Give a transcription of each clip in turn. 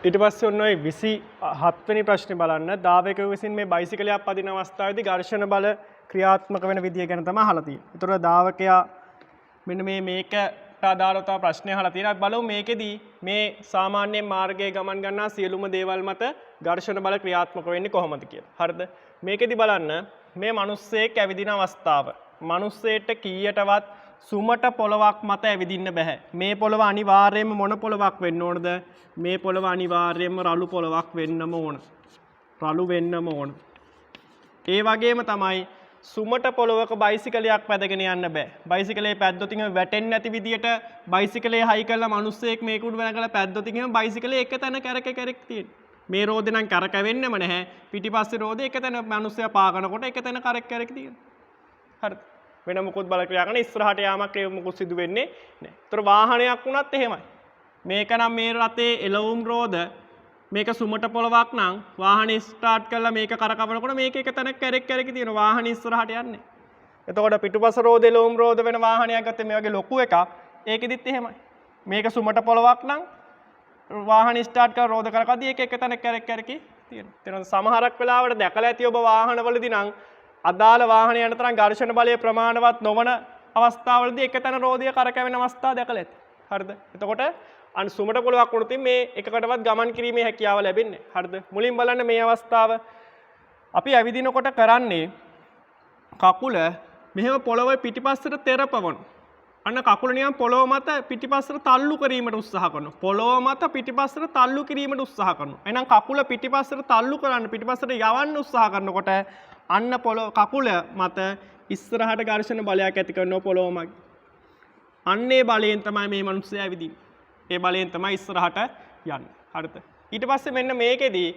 ඊට පස්සේ ඔන්න ඔය 27 වෙනි ප්‍රශ්නේ බලන්න. දාවකයෙකු විසින් මේ බයිසිකලයක් පදින අවස්ථාවේදී ඝර්ෂණ බල ක්‍රියාත්මක වෙන විදිය ගැන තමයි අහලා තියෙන්නේ. ඒතර දාවකයා මෙන්න මේකට අදාළව තව ප්‍රශ්නයක් අහලා තියෙනවා. අපි බලමු මේකෙදී මේ සාමාන්‍ය මාර්ගයේ ගමන් ගන්නා සියලුම දේවල් මත ඝර්ෂණ බල ක්‍රියාත්මක වෙන්නේ කොහොමද කියලා. හරිද? මේකෙදී බලන්න මේ මිනිස්සෙක් ඇවිදින අවස්ථාව. මිනිස්සෙට කීයටවත් සුමට පොළවක් මත ඇවිදින්න බෑ. මේ පොළව අනිවාර්යයෙන්ම මොන පොළවක් වෙන්න ඕනද? මේ පොළව අනිවාර්යයෙන්ම රළු පොළවක් වෙන්නම ඕන. රළු වෙන්නම ඕන. ඒ වගේම තමයි සුමට පොළවක බයිසිකලයක් පැදගෙන යන්න බෑ. බයිසිකලේ පැද්දොත් එහෙම වැටෙන්නේ නැති විදියට බයිසිකලේ හයි කරලා මිනිස්සෙක් මේක උඩ වෙනකලා පැද්දොත් එහෙම බයිසිකලේ එක තැන කැරක තියෙන්නේ. මේ රෝදේ නම් කරකැවෙන්නෙම නැහැ. පිටිපස්සේ රෝදේ එක තැන මිනිස්සයා පාගනකොට එක තැන කරක් තියෙනවා. හරිද? වෙන මොකොත් බල ක්‍රියා කරන ඉස්සරහට යාමක් ඒ මොකොත් සිදු වෙන්නේ නැහැ. ඒතර වාහනයක් වුණත් එහෙමයි. මේක නම් මේ රටේ එළවුම් රෝද මේක සුමට පොළවක් නම් වාහනේ ස්ටාර්ට් කරලා මේක කරකවනකොට මේක එක තැනක කැරක් තියෙනවා. වාහනේ ඉස්සරහට යන්නේ. එතකොට පිටුපස රෝද එළවුම් රෝද වෙන වාහනයක් ගත්තේ මේ වගේ ලොකු එකක්. ඒකෙදිත් එහෙමයි. මේක සුමට පොළවක් නම් වාහනේ ස්ටාර්ට් කරලා රෝද කරකදී ඒක එක තැනක කැරක් තියෙනවා. එතන සමහරක් වෙලාවට දැකලා ඇති ඔබ වාහනවලදී නම් අදාළ වාහනය යන තරම් ඝර්ෂණ බලය ප්‍රමාණවත් නොවන අවස්ථාවලදී එක තැන රෝදිය කරකැවෙන අවස්ථා දැකලා ඇති. හරිද? එතකොට අන් සුමට පොළවක් වුණොත් මේ එකකටවත් ගමන් කිරීමේ හැකියාව ලැබෙන්නේ. හරිද? මුලින් බලන්න මේ අවස්ථාව අපි ඇවිදිනකොට කරන්නේ කකුල මෙහෙම පොළවේ පිටිපස්සට තෙරපවන. අන්න කකුල නිකන් පොළොව මත පිටිපස්සට තල්ලු කිරීමට උත්සාහ කරනවා. පොළොව මත පිටිපස්සට තල්ලු කිරීමට උත්සාහ කරනවා. එහෙනම් කකුල පිටිපස්සට තල්ලු කරන්න පිටිපස්සට යවන්න උත්සාහ කරනකොට අන්න කකුල මත ඉස්සරහට ඝර්ෂණ බලයක් ඇති කරනවා පොළොව මග. අන්නේ බලයෙන් තමයි මේ මිනිස්සයා ඇවිදින්නේ. ඒ බලයෙන් තමයි ඉස්සරහට යන්නේ. හරිද? ඊට පස්සේ මෙන්න මේකෙදී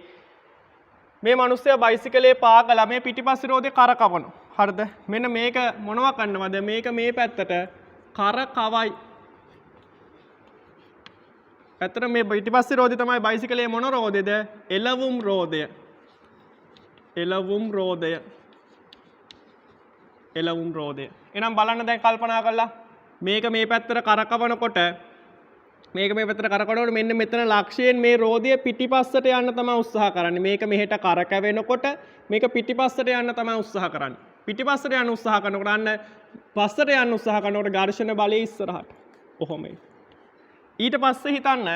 මේ මිනිස්සයා බයිසිකලේ පාගලා මේ පිටිපස්සේ රෝදේ කරකවනවා. හරිද? මෙන්න මේක මොනවා කරනවද? මේක මේ පැත්තට කරකවයි. ඇත්තට මේ පිටිපස්සේ රෝදේ තමයි බයිසිකලේ මොන රෝදේද? එළවුම් රෝදය. එළවුම් රෝදය. එළවුම් රෝදය. එහෙනම් බලන්න දැන් කල්පනා කරලා මේක මේ පැත්තට කරකවනකොට මේක මේ පැත්තට කරකවනකොට මෙන්න මෙතන ලක්ෂයෙන් මේ රෝදය පිටිපස්සට යන්න තමයි උත්සාහ කරන්නේ. මේක මෙහෙට කරකැවෙනකොට මේක පිටිපස්සට යන්න තමයි උත්සාහ කරන්නේ. පිටිපස්සට යන්න උත්සාහ කරනකොට අන්න පස්සට යන්න උත්සාහ කරනකොට ඝර්ෂණ බලය ඉස්සරහට. කොහොමද? ඊට පස්සේ හිතන්න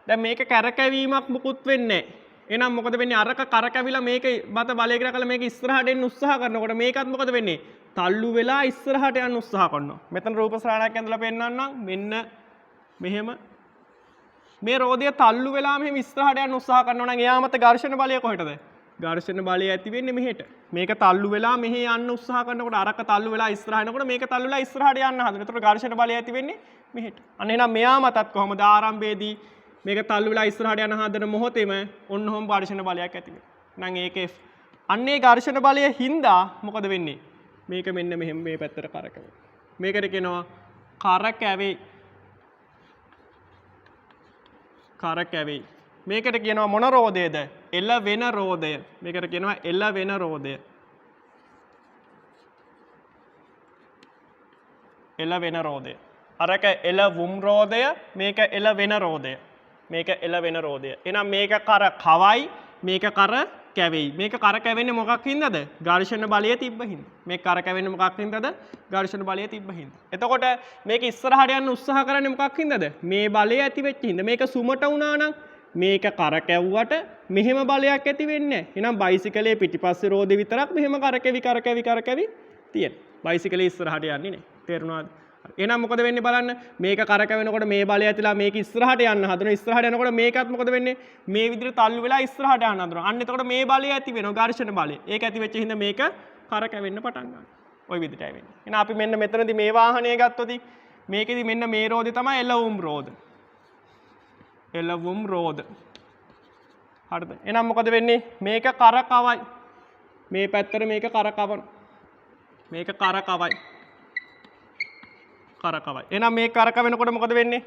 දැන් මේක කරකැවීමක් මුකුත් වෙන්නේ නැහැ. එහෙනම් මොකද වෙන්නේ? අරක කරකැවිලා මේක මත බලය කරලා මේක ඉස්සරහට එන්න උත්සාහ කරනකොට මේකත් මොකද වෙන්නේ? තල්ලු වෙලා ඉස්සරහට යන්න උත්සාහ කරනවා. මෙතන රූප ශ්‍රාණයක් ඇඳලා පෙන්නන්නම්. මෙන්න මෙහෙම මේ රෝදය තල්ලු වෙලා මෙහෙම ඉස්සරහට යන්න උත්සාහ කරනවා නම් එයා මත ඝර්ෂණ බලය කොහෙටද? ඝර්ෂණ බලය ඇති වෙන්නේ මෙහෙට. මේක තල්ලු වෙලා මෙහෙ යන්න උත්සාහ කරනකොට අරක තල්ලු වෙලා ඉස්සරහ යනකොට මේක තල්ලු වෙලා ඉස්සරහට යන්න හදනවා. ඒතකොට ඝර්ෂණ බලය ඇති වෙන්නේ මෙහෙට. අන්න එහෙනම් මෙයා මතත් කොහොමද ආරම්භයේදී මේක තල්ලු වෙලා ඉස්සරහට යන හදන මොහොතේම ඔන්න ඔහොම ඝර්ෂණ බලයක් ඇති වෙනවා. නම් ඒකේ අන්නේ ඝර්ෂණ බලය හින්දා මොකද වෙන්නේ? මේක මෙන්න මෙහෙම මේ පැත්තට කරකැවෙනවා. මේකට කියනවා කරකැවේ. කරකැවේ. මේකට කියනවා මොන රෝදයද? එළ වෙන රෝදය. මේකට කියනවා එළ වෙන රෝදය. එළ වෙන රෝදය. අරක එළවුම් රෝදය, මේක එළ වෙන රෝදය. මේක එළ වෙන රෝදය. එහෙනම් මේක කර කවයි, මේක කර කැවෙයි. මේක කර කැවෙන්නේ මොකක් හින්දාද? ඝර්ෂණ බලය තිබ්බ හින්දා. මේක කර කැවෙන්නේ මොකක් හින්දාද? ඝර්ෂණ බලය තිබ්බ හින්දා. එතකොට මේක ඉස්සරහට යන්න උත්සාහ කරන්නේ මොකක් හින්දාද? මේ බලය ඇති වෙච්ච හින්දා. මේක සුමට වුණා නම් මේක කර කැවුවට මෙහෙම බලයක් ඇති වෙන්නේ නැහැ. එහෙනම් බයිසිකලේ පිටිපස්සේ රෝදේ විතරක් මෙහෙම කරකැවි තියෙනවා. බයිසිකලේ ඉස්සරහට යන්නේ නැහැ. තේරුණාද? එහෙනම් මොකද වෙන්නේ බලන්න? මේක කරකැවෙනකොට මේ බලය ඇතිලා මේක ඉස්සරහට යන්න හදනවා. ඉස්සරහට යනකොට මේකත් මොකද වෙන්නේ? මේ විදිහට තල්ලු වෙලා ඉස්සරහට යන්න හදනවා. අන්න එතකොට මේ බලය ඇති වෙනවා ඝර්ෂණ බලය. ඒක ඇති වෙච්ච හින්දා මේක කරකැවෙන්න පටන් ගන්නවා. ওই විදිහටයි වෙන්නේ. එහෙනම් අපි මෙන්න මෙතනදී මේ වාහනය ගත්තොත් මේකෙදි මෙන්න මේ රෝදේ තමයි එළවුම් රෝද. එළවුම් රෝද. හරිද? එහෙනම් මොකද වෙන්නේ? මේක කරකවයි. මේ පැත්තට මේක කරකවන. මේක කරකවයි. කරකවයි. එහෙනම් මේ කරකවෙනකොට මොකද වෙන්නේ?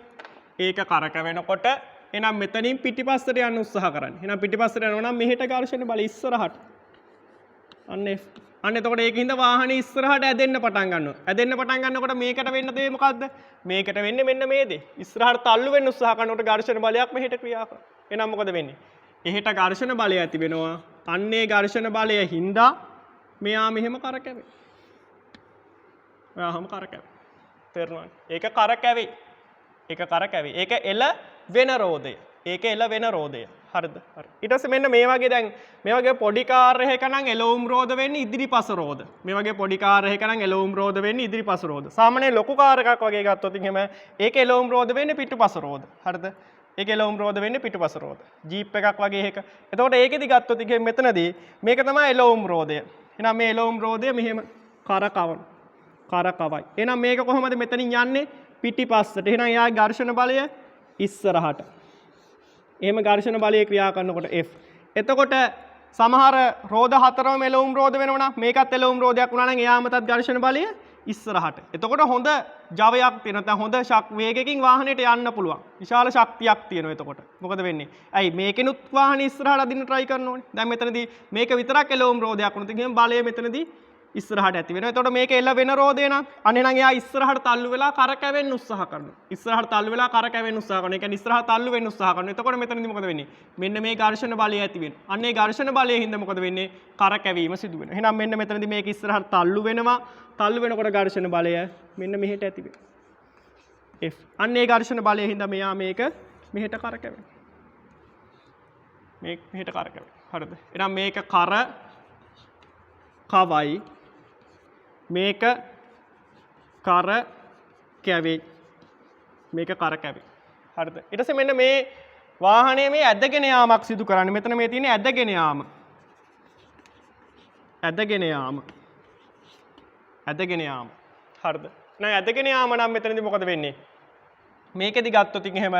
ඒක කරකවෙනකොට එහෙනම් මෙතනින් පිටිපස්සට යන්න උත්සාහ කරන්නේ. එහෙනම් පිටිපස්සට යනවා නම් මෙහෙට ඝර්ෂණ බලය ඉස්සරහට. අන්න අන්න එතකොට ඒකින්ද වාහනේ ඉස්සරහට ඇදෙන්න පටන් ගන්නවා. ඇදෙන්න පටන් ගන්නකොට මේකට වෙන්න දේ මොකද්ද? මේකට වෙන්නේ මෙන්න මේ දේ. ඉස්සරහට තල්ලු වෙන්න උත්සාහ කරනකොට ඝර්ෂණ බලයක් මෙහෙට ක්‍රියා කරනවා. එහෙනම් මොකද වෙන්නේ? එහෙට ඝර්ෂණ බලය ඇති වෙනවා. අන්නේ ඝර්ෂණ බලය හින්දා මෙයා මෙහෙම කරකැවේ. ඔයාම කරකැවේ. තේරුණාද? ඒක කරකැවේ. ඒක කරකැවේ. ඒක එල වෙන රෝදය. ඒක එල වෙන රෝදය. හරිද? හරි. ඊට පස්සේ මෙන්න මේ වගේ දැන් මේ වගේ පොඩි කාර් එකක නම් එළවුම් රෝද වෙන්නේ ඉදිරිපස රෝද. මේ වගේ පොඩි කාර් එකක නම් එළවුම් රෝද වෙන්නේ ඉදිරිපස රෝද. සාමාන්‍ය ලොකු කාර් එකක් වගේ ගත්තොත් එහෙම ඒක එළවුම් රෝද වෙන්නේ පිටුපස රෝද. හරිද? ඒක එළවුම් රෝද වෙන්නේ පිටුපස රෝද. ජීප් එකක් වගේ එකක. එතකොට ඒකෙදි ගත්තොත් එහෙම මෙතනදී මේක තමයි එළවුම් රෝදය. එහෙනම් මේ එළවුම් රෝදය මෙහෙම කරකවන. කරකවයි. එහෙනම් මේක කොහොමද මෙතනින් යන්නේ? පිටිපස්සට. එහෙනම් යාගේ ඝර්ෂණ බලය ඉස්සරහට. එහෙම ඝර්ෂණ බලය ක්‍රියා කරනකොට F. එතකොට සමහර රෝද හතරම එළවුම් රෝද වෙනවා නම් මේකත් එළවුම් රෝදයක් වුණා නම් එයාම තත් ඝර්ෂණ බලය ඉස්සරහට. එතකොට හොඳ ජවයක් තියෙන නැත්නම් හොඳ වේගයකින් වාහනයට යන්න පුළුවන්. විශාල ශක්තියක් තියෙනවා එතකොට. මොකද වෙන්නේ? ඇයි මේකෙනුත් වාහනේ ඉස්සරහට අදින්න try කරන්න ඕනේ. දැන් මෙතනදී මේක විතරක් එළවුම් රෝදයක් වුණොත් එහෙනම් බලය මෙතනදී ඉස්සරහට ඇති වෙනවා. එතකොට මේක එල්ල වෙන රෝදේ නම් අනේ නම් එයා ඉස්සරහට තල්ලු වෙලා කරකැවෙන්න උත්සාහ කරනවා. ඉස්සරහට තල්ලු වෙලා කරකැවෙන්න උත්සාහ කරනවා. ඒ කියන්නේ ඉස්සරහට තල්ලු වෙන්න උත්සාහ කරනවා. එතකොට මෙතනදී මොකද වෙන්නේ? මෙන්න මේ ඝර්ෂණ බලය ඇති වෙනවා. අන්න ඒ ඝර්ෂණ බලයෙන් හින්දා මොකද වෙන්නේ? කරකැවීම සිදු වෙනවා. එහෙනම් මෙන්න මෙතනදී මේක ඉස්සරහට තල්ලු වෙනවා. තල්ලු වෙනකොට ඝර්ෂණ බලය මෙන්න මෙහෙට ඇති වෙනවා. F. අන්න ඒ ඝර්ෂණ බලයෙන් හින්දා මෙයා මේක මෙහෙට කරකැවෙනවා. මේක මෙහෙට කරකැවෙනවා. හරිද? එහෙනම් මේක කර කවයි මේක කර කැවේ. මේක කර කැවේ. හරිද? ඊට පස්සේ මෙන්න මේ වාහනේ මේ ඇදගෙන යාමක් සිදු කරන්නේ. මෙතන මේ තියෙන්නේ ඇදගෙන යාම. ඇදගෙන යාම. ඇදගෙන යාම. හරිද? එහෙනම් ඇදගෙන යාම නම් මෙතනදී මොකද වෙන්නේ? මේකෙදි ගත්තොත් එහෙම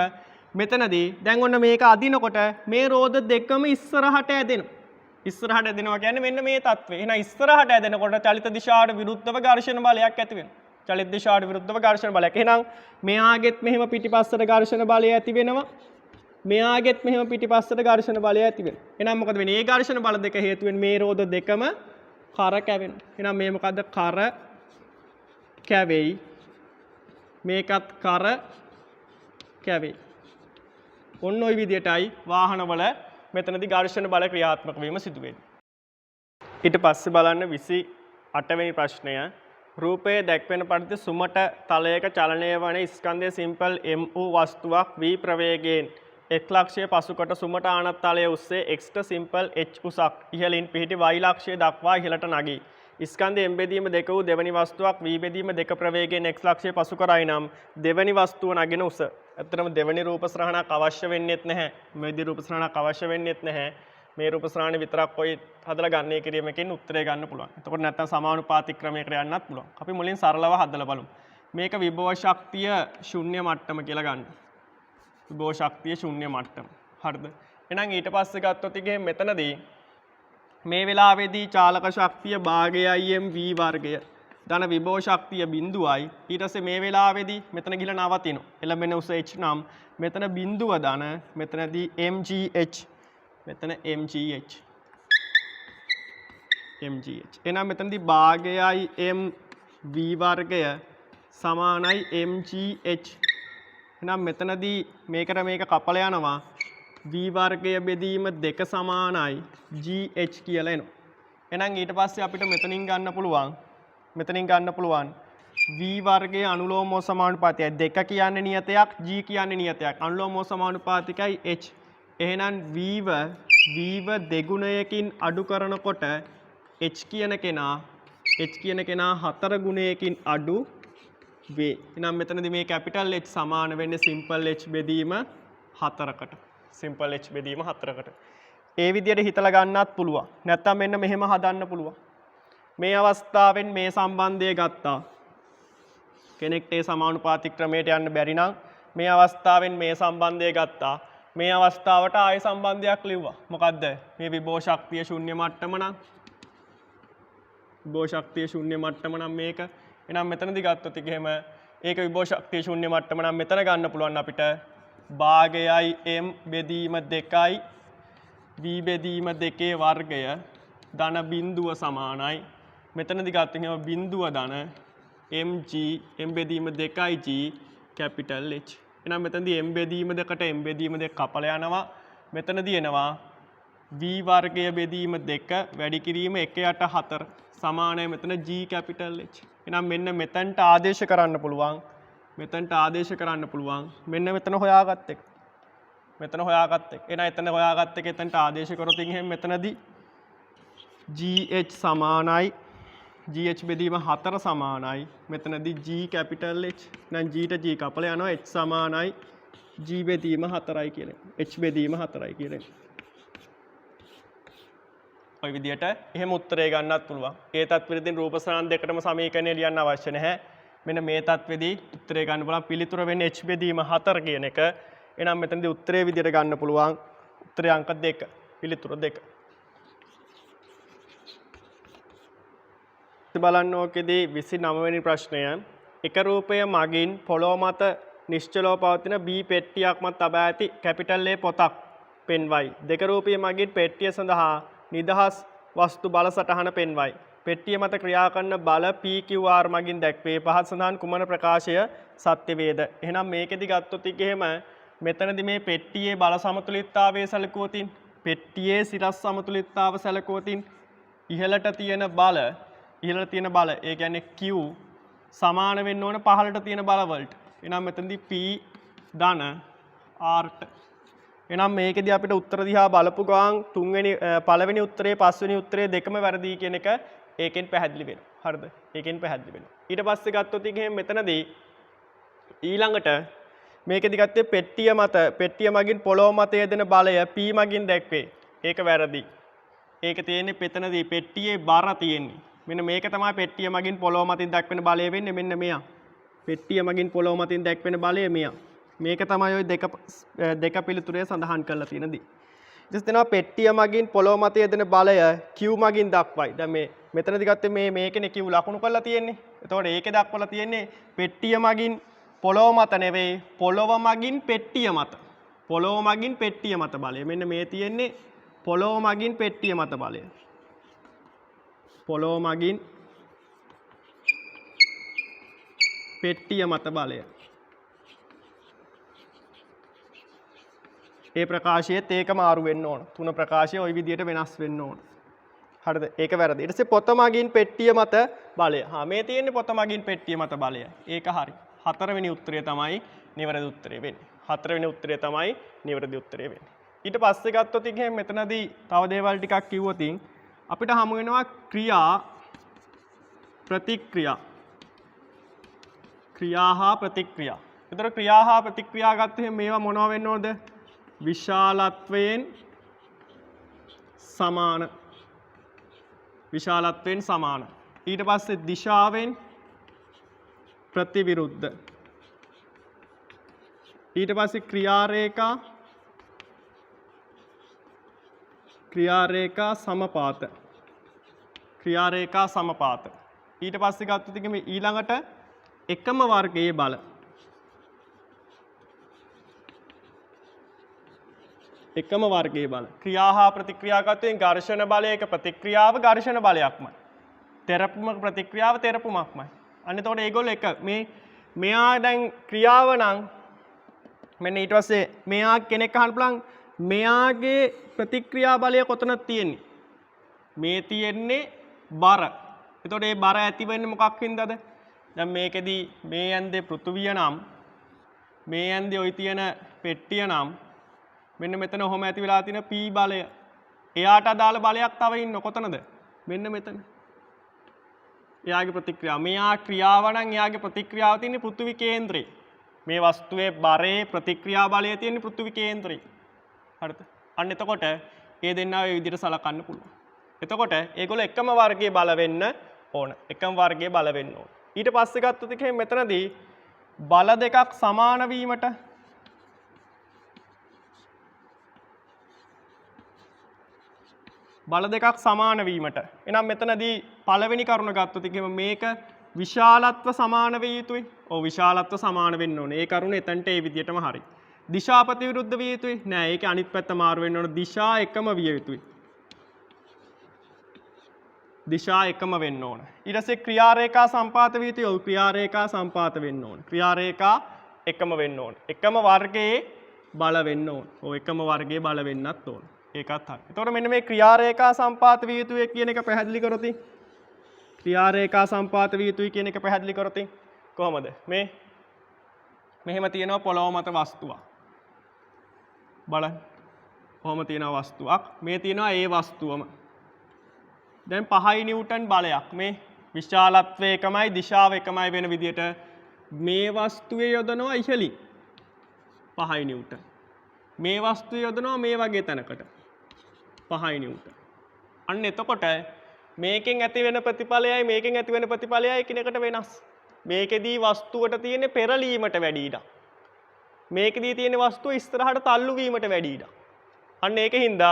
මෙතනදී දැන් ඔන්න මේක අදිනකොට මේ රෝද දෙකම ඉස්සරහට ඇදෙනවා. ඉස්සරහට ඇදෙනවා කියන්නේ මෙන්න මේ තත්ත්වය. එහෙනම් ඉස්සරහට ඇදෙනකොට චලිත දිශාවට විරුද්ධව ඝර්ෂණ බලයක් ඇති වෙනවා. චලිත දිශාවට විරුද්ධව ඝර්ෂණ බලයක්. එහෙනම් මෙයාගෙත් මෙහෙම පිටිපස්සට ඝර්ෂණ බලය ඇති වෙනවා. මෙයාගෙත් මෙහෙම පිටිපස්සට ඝර්ෂණ බලය ඇති වෙනවා. එහෙනම් මොකද වෙන්නේ? මේ ඝර්ෂණ බල දෙක හේතුවෙන් මේ රෝද දෙකම කර කැවෙනවා. එහෙනම් මේ මොකද්ද? කර කැවෙයි. මේකත් කර කැවෙයි. ඔන්න ඔය විදියටයි වාහනවල මෙතනදී ඝර්ෂණ බල ක්‍රියාත්මක වීම සිදු වෙන්නේ. ඊට පස්සේ බලන්න 28 වෙනි ප්‍රශ්නය. රූපයේ දැක්වෙන පරිදි සුමට තලයක චලනය වන ස්කන්ධයේ සිම්පල් M වූ වස්තුවක් v ප්‍රවේගයෙන් x ලක්ෂය පසුකොට සුමට ආනත් තලය ඔස්සේ x ට සිම්පල් h උසක් ඉහළින් පිහිටි y ලක්ෂය දක්වා ඉහළට නගී. ස්කන්ධ M බෙදීම දෙක වූ දෙවැනි වස්තුවක් v බෙදීම දෙක ප්‍රවේගයෙන් x ලක්ෂය පසු කරයි නම් දෙවැනි වස්තුව නගින උස. ඇත්තටම දෙවැනි රූප ශ්‍රහණක් අවශ්‍ය වෙන්නේත් නැහැ. මේ විදිහේ රූප ශ්‍රහණක් අවශ්‍ය වෙන්නේත් නැහැ. මේ රූප ශ්‍රහණ විතරක් ඔය හදලා ගන්න කිරීමකින් උත්තරය ගන්න පුළුවන්. එතකොට නැත්තම් සමානුපාතික ක්‍රමයකට යන්නත් පුළුවන්. අපි මුලින් සරලව හදලා බලමු. මේක විභව ශක්තිය ශුන්‍ය මට්ටම කියලා ගන්න. විභව ශක්තිය ශුන්‍ය මට්ටම. හරිද? එහෙනම් ඊට පස්සේ ගත්තොත් ඉතින් මෙතනදී මේ වෙලාවේදී චාලක ශක්තිය භාගයයි m v වර්ගය ධන විභව ශක්තිය බිඳුවයි. ඊට පස්සේ මේ වෙලාවේදී මෙතන ගිහලා නවතිනවා. එළඹෙන උස h නම් මෙතන බිඳුව ධන මෙතනදී mgh මෙතන mgh mgh. එහෙනම් මෙතනදී භාගයයි m v වර්ගය සමානයි mgh. එහෙනම් මෙතනදී මේකට මේක කපලා යනවා v වර්ගය බෙදීම දෙක සමානයි gh කියලා එනවා. එහෙනම් ඊට පස්සේ අපිට මෙතනින් ගන්න පුළුවන් v වර්ගයේ අනුලෝම සමානුපාතයයි. දෙක කියන්නේ නියතයක්, g කියන්නේ නියතයක්. අනුලෝම සමානුපාතිකයි h. එහෙනම් v දෙගුණයකින් අඩු කරනකොට h කියන කෙනා 4 ගුණයකින් අඩු වේ. එහෙනම් මෙතනදී මේ කැපිටල් H සමාන වෙන්නේ සිම්පල් h බෙදීම 4කට. සිම්පල් h බෙදීම 4කට. ඒ විදිහට හිතලා ගන්නත් පුළුවන්. නැත්තම් මෙන්න මෙහෙම හදන්න පුළුවන්. මේ අවස්ථාවෙන් මේ සම්බන්ධය ගත්තා. කෙනෙක්ට ඒ සමානුපාතික ක්‍රමයට යන්න බැරි නම් මේ අවස්ථාවෙන් මේ සම්බන්ධය ගත්තා. මේ අවස්ථාවට ආය සම්බන්ධයක් ලිව්වා. මොකද්ද? මේ විභව ශක්තිය ශුන්‍ය මට්ටම නම් විභව ශක්තිය ශුන්‍ය මට්ටම නම් මේක. එහෙනම් මෙතනදී ගත්තොත් එහෙම ඒක විභව ශක්තිය ශුන්‍ය මට්ටම නම් මෙතන ගන්න පුළුවන් අපිට භාගයයි m බෙදීම 2යි v බෙදීම 2 වර්ගය ධන බිඳුව සමානයි මෙතනදී ගත්තොත් එහෙම බිඳුව ධන mg m බෙදීම 2g capital H. එහෙනම් මෙතනදී m බෙදීම දෙකට m බෙදීම දෙක කපලා යනවා. මෙතනදී එනවා v වර්ගය බෙදීම 2 වැඩි කිරීම 1 යට 4 සමානයි මෙතන g capital H. එහෙනම් මෙන්න මෙතනට ආදේශ කරන්න පුළුවන්. මෙතනට ආදේශ කරන්න පුළුවන්. මෙන්න මෙතන හොයාගත්ත එක. මෙතන හොයාගත්ත එක. එහෙනම් එතන හොයාගත්ත එක එතනට ආදේශ කරොත් එහෙනම් මෙතනදී gh සමානයි gh බෙදීම 4 සමානයි මෙතනදී g capital H. එහෙනම් g ට g කපලා යනවා h සමානයි g බෙදීම 4යි කියලා. h බෙදීම 4යි කියලා. ඔය විදිහට එහෙම උත්තරය ගන්නත් පුළුවන්. ඒ තත්ත්වෙදී රූප සාන් දෙකටම සමීකරණය ලියන්න අවශ්‍ය නැහැ. මෙන්න මේ තත්ත්වෙදී උත්තරය ගන්න පුළුවන්. පිළිතුර වෙන්නේ h බෙදීම 4 කියන එක. එහෙනම් මෙතනදී උත්තරේ විදිහට ගන්න පුළුවන්. උත්තරේ අංක 2. පිළිතුර 2. බලන්න ඕකෙදී 29 වෙනි ප්‍රශ්නය. එක රූපය මගින් පොළොව මත නිශ්චලව පවතින B පෙට්ටියක් මත තබා ඇති කැපිටල් A පොතක් පෙන්වයි. දෙක රූපය මගින් පෙට්ටිය සඳහා නිදහස් වස්තු බල සටහන පෙන්වයි. පෙට්ටිය මත ක්‍රියා කරන බල PQR මගින් දැක්වේ. පහත සඳහන් කුමන ප්‍රකාශය සත්‍ය වේද? එහෙනම් මේකෙදි ගත්තොත් එහෙම මෙතනදී මේ පෙට්ටියේ බල සමතුලිතතාවය සැලකුවොතින් පෙට්ටියේ සිරස් සමතුලිතතාව සැලකුවොතින් ඉහළට තියෙන බල ඒ කියන්නේ Q සමාන වෙන්න ඕන පහළට තියෙන බල වලට. එහෙනම් මෙතනදී P ධන R ට. එහෙනම් මේකෙදී අපිට උත්තර දිහා බලපු ගමන් පළවෙනි උත්තරේ පස්වෙනි උත්තරේ දෙකම වැරදි කියන එක ඒකෙන් පැහැදිලි වෙනවා. හරිද? ඒකෙන් පැහැදිලි වෙනවා. ඊට පස්සේ ගත්තොත් එහෙනම් මෙතනදී ඊළඟට මේකෙදි ගත්තේ පෙට්ටිය මගින් පොළොව මත යෙදෙන බලය P මගින් දැක්වේ. ඒක වැරදි. ඒක තියෙන්නේ මෙතනදී පෙට්ටියේ බර තියෙන්නේ. මෙන්න මේක තමයි පෙට්ටිය මගින් පොළොව මතින් දක්වන බලය වෙන්නේ මෙන්න මෙයා. පෙට්ටිය මගින් පොළොව මතින් දක්වන බලය මෙයා. මේක තමයි ওই දෙක පිළිතුරේ සඳහන් කරලා තියෙන දේ. ඊට පස්සේ පෙට්ටිය මගින් පොළොව මත යෙදෙන බලය Q මගින් දක්වයි. දැන් මේ මෙතනදී ගත්තේ මේකනේ Q ලකුණු කරලා තියෙන්නේ. එතකොට ඒකේ දක්වලා තියෙන්නේ පෙට්ටිය මගින් පොළොව මත නෙවෙයි පොළොව මගින් පෙට්ටිය මත. පොළොව මගින් පෙට්ටිය මත බලය. මෙන්න මේ තියෙන්නේ පොළොව මගින් පෙට්ටිය මත බලය. පොළොව මගින් පෙට්ටිය මත බලය. ඒ ප්‍රකාශයේත් ඒක මාරු වෙන්න ඕන. තුන ප්‍රකාශය ওই විදිහට වෙනස් වෙන්න ඕන. හරිද? ඒක වැරදි. ඊට පස්සේ පොත මගින් පෙට්ටිය මත බලය. මේ තියෙන්නේ පොත මගින් පෙට්ටිය මත බලය. ඒක හරි. හතරවෙනි උත්තරය තමයි නිවැරදි උත්තරය වෙන්නේ. හතරවෙනි උත්තරය තමයි නිවැරදි උත්තරය වෙන්නේ. ඊට පස්සේ ගත්තොත් ඉතින් මෙතනදී තව දේවල් ටිකක් කිව්වොත් අපිට හමු වෙනවා ක්‍රියා ප්‍රතික්‍රියා. ක්‍රියා හා ප්‍රතික්‍රියා. ඒතර ක්‍රියා හා ප්‍රතික්‍රියා ගත්තොත් මේවා මොනවා වෙන්න ඕනද? විශාලත්වයෙන් සමාන. විශාලත්වයෙන් සමාන. ඊට පස්සේ දිශාවෙන් ප්‍රතිවිරුද්ධ. ඊට පස්සේ ක්‍රියාරේඛා සමපාත. ක්‍රියාරේඛා සමපාත. ඊට පස්සේ ගත්තොත් මේ ඊළඟට එකම වර්ගයේ බල. එකම වර්ගයේ බල. ක්‍රියා හා ප්‍රතික්‍රියා ගත්තොත් ඝර්ෂණ බලයක ප්‍රතික්‍රියාව ඝර්ෂණ බලයක්මයි. තෙරපුමක ප්‍රතික්‍රියාව තෙරපුමක්මයි. අන්න එතකොට ඒගොල්ලෝ එක මෙයා දැන් ක්‍රියාව නම් මෙන්න ඊට පස්සේ මෙයා කෙනෙක් අහන්න පුළුවන් මෙයාගේ ප්‍රතික්‍රියා බලය කොතනද තියෙන්නේ? මේ තියෙන්නේ බර. එතකොට මේ බර ඇති වෙන්නේ මොකක් හින්දාද? දැන් මේකෙදී මේ ඇන්දේ පෘථුවිය නම් මේ ඇන්දේ ওই තියෙන පෙට්ටිය නම් මෙන්න මෙතන ඔහොම ඇති වෙලා තියෙන P බලය. එයාට අදාළ බලයක් තව ඉන්න කොතනද? මෙන්න මෙතන. එයාගේ ප්‍රතික්‍රියාව. මෙයා ක්‍රියාව නම් එයාගේ ප්‍රතික්‍රියාව තියෙන්නේ පෘථිවි කේන්ද්‍රේ. මේ වස්තුවේ බරේ ප්‍රතික්‍රියා බලය තියෙන්නේ පෘථිවි කේන්ද්‍රේ. හරිද? අන්න එතකොට ඒ දෙන්නා මේ විදිහට සලකන්න පුළුවන්. එතකොට ඒගොල්ලෝ එකම වර්ගයේ බල වෙන්න ඕන. එකම වර්ගයේ බල වෙන්න ඕන. ඊට පස්සේ ගත්තොත් එකේ මෙතනදී බල දෙකක් සමාන වීමට බල දෙකක් සමාන වීමට. එහෙනම් මෙතනදී පළවෙනි කරුණ ගත්තොත් මේක විශාලත්ව සමාන විය යුතුයි. ඔව් විශාලත්ව සමාන වෙන්න ඕනේ. ඒ කරුණ එතනට ඒ විදිහටම හරි. දිශා ප්‍රතිවිරුද්ධ විය යුතුයි. නෑ ඒකේ අනිත් පැත්ත මාරු වෙන්න ඕන. දිශා එකම විය යුතුයි. දිශා එකම වෙන්න ඕන. ඊට පස්සේ ක්‍රියා රේඛා සම්පාත විය යුතුයි. ක්‍රියා රේඛා සම්පාත වෙන්න ඕන. ක්‍රියා රේඛා එකම වෙන්න ඕන. එකම වර්ගයේ බල වෙන්න ඕන. ඔය එකම වර්ගයේ බල වෙන්නත් ඕන. ඒකත් හරි. එතකොට මෙන්න මේ ක්‍රියා රේඛා සම්පාත විය යුතුයි කියන එක පැහැදිලි කරොත් ක්‍රියා රේඛා සම්පාත විය යුතුයි කියන එක පැහැදිලි කරොත් කොහොමද? මෙහෙම තියෙනවා පොළොව මත වස්තුවක්. බලන්න. කොහොම තියෙනවා වස්තුවක්. මේ තියෙනවා ඒ වස්තුවම. දැන් 5 නිව්ටන් බලයක්. මේ විශාලත්වය එකමයි දිශාව එකමයි වෙන විදිහට මේ වස්තුවේ යොදනවා ඉහළින් 5 නිව්ටන්. මේ වස්තුවේ යොදනවා මේ වගේ තැනකට 5 නිව්ටන්. අන්න එතකොට මේකෙන් ඇති වෙන ප්‍රතිඵලයයි මේකෙන් ඇති වෙන ප්‍රතිඵලයයි එකිනෙකට වෙනස්. මේකෙදී වස්තුවට තියෙන පෙරලීමට වැඩි ඉඩක්. මේකෙදී තියෙන වස්තුව ඉස්සරහට තල්ලු වීමට වැඩි ඉඩක්. අන්න ඒකින්ද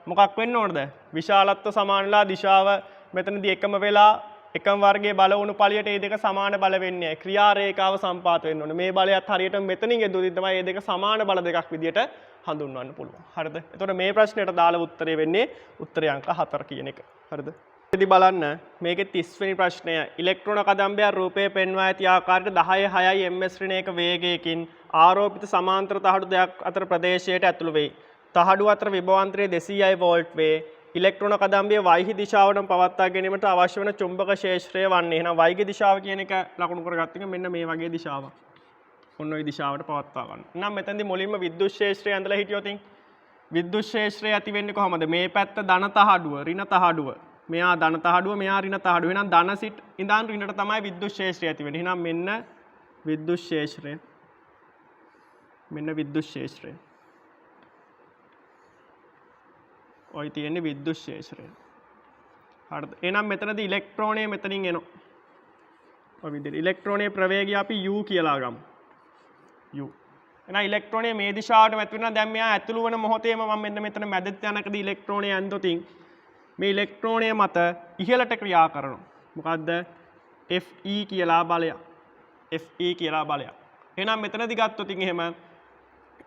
මොකක් වෙන්න ඕනද? විශාලත්ව සමානලා දිශාව මෙතනදී එකම වෙලා එකම වර්ගයේ බල වුණු පළියට මේ දෙක සමාන බල වෙන්නේ නැහැ. ක්‍රියා රේඛාව සම්පාත වෙන්න ඕනේ. මේ බලයත් හරියට මෙතනින් එද්දොත් තමයි මේ දෙක සමාන බල දෙකක් විදියට හඳුන්වන්න පුළුවන්. හරිද? එතකොට මේ ප්‍රශ්නෙට දාලා උත්තරේ වෙන්නේ උත්තරය අංක 4 කියන එක. හරිද? ඉතින් බලන්න මේකේ 30 වෙනි ප්‍රශ්නය ඉලෙක්ට්‍රෝන කදම්බය රූපයේ පෙන්වා ඇති ආකාරයට 10.6 ms ඍණයක වේගයකින් ආරෝපිත සමාන්තර තහඩු දෙකක් අතර ප්‍රදේශයට ඇතුළු වේ. තහඩු අතර විභවාන්තරය 200 වෝල්ට් වේ. ඉලෙක්ට්‍රෝන කදම්බය වයිහි දිශාවටම පවත්වා ගැනීමට අවශ්‍ය වන චුම්බක ක්ෂේත්‍රය වන්නේ. එහෙනම් වයිහි දිශාව කියන එක ලකුණු කරගත්ත එක මෙන්න මේ වගේ දිශාවක්. ඔන්න ඔය දිශාවට පවත්වා ගන්න. එහෙනම් මෙතනදී මුලින්ම විද්‍යුත් ක්ෂේත්‍රය ඇඳලා හිටියොත් විද්‍යුත් ක්ෂේත්‍රය ඇති වෙන්නේ කොහොමද? මේ පැත්ත ධන තහඩුව, ඍණ තහඩුව. මෙයා ධන තහඩුව, මෙයා ඍණ තහඩුව. එහෙනම් ධන සිට ඉඳන් ඍණට තමයි විද්‍යුත් ක්ෂේත්‍රය ඇති වෙන්නේ. එහෙනම් මෙන්න විද්‍යුත් ක්ෂේත්‍රය. මෙන්න විද්‍යුත් ක්ෂේත්‍රය. ඔය තියෙන්නේ විද්‍යුත් ක්ෂේත්‍රය. හරිද? එහෙනම් මෙතනදී ඉලෙක්ට්‍රෝනය මෙතනින් එනවා. ඔය විදිහට ඉලෙක්ට්‍රෝනයේ ප්‍රවේගය අපි u කියලා ගමු. u. එහෙනම් ඉලෙක්ට්‍රෝනය මේ දිශාවට ඇතුළු වෙනවා. දැන් මෙයා ඇතුළු වෙන මොහොතේම මම මෙන්න මෙතන මැද තැනකදී ඉලෙක්ට්‍රෝනය ඇන්දොතින් මේ ඉලෙක්ට්‍රෝනය මත ඉහළට ක්‍රියා කරනවා. මොකද්ද? Fe කියලා බලයක්. Fe කියලා බලයක්. එහෙනම් මෙතනදී ගත්තොතින් එහෙම